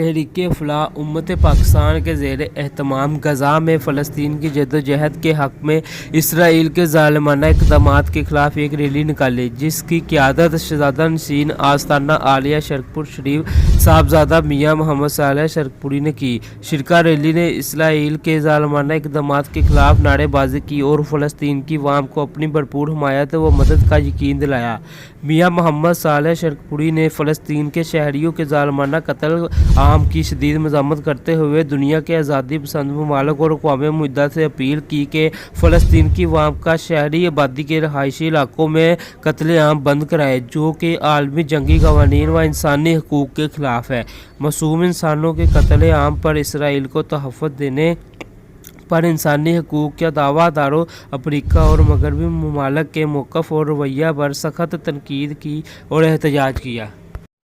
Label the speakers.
Speaker 1: تحریک فلاح امت پاکستان کے زیر اہتمام غزہ میں فلسطین کی جدوجہد کے حق میں اسرائیل کے ظالمانہ اقدامات کے خلاف ایک ریلی نکالی، جس کی قیادت شہزادہ نشین آستانہ عالیہ شرکپور شریف صاحبزادہ میاں محمد صالح شرکپوری نے کی۔ شرکا ریلی نے اسرائیل کے ظالمانہ اقدامات کے خلاف نعرے بازی کی اور فلسطین کی عوام کو اپنی بھرپور حمایت و مدد کا یقین دلایا۔ میاں محمد صالح شرکپوری نے فلسطین کے شہریوں کے ظالمانہ قتل عام کی شدید مذمت کرتے ہوئے دنیا کے آزادی پسند ممالک اور اقوام متحدہ سے اپیل کی کہ فلسطین کی عوام کا شہری آبادی کے رہائشی علاقوں میں قتل عام بند کرائے، جو کہ عالمی جنگی قوانین و انسانی حقوق کے خلاف ہے۔ معصوم انسانوں کے قتل عام پر اسرائیل کو تحفظ دینے پر انسانی حقوق کے دعویٰ داروں امریکہ اور مغربی ممالک کے موقف اور رویہ پر سخت تنقید کی اور احتجاج کیا۔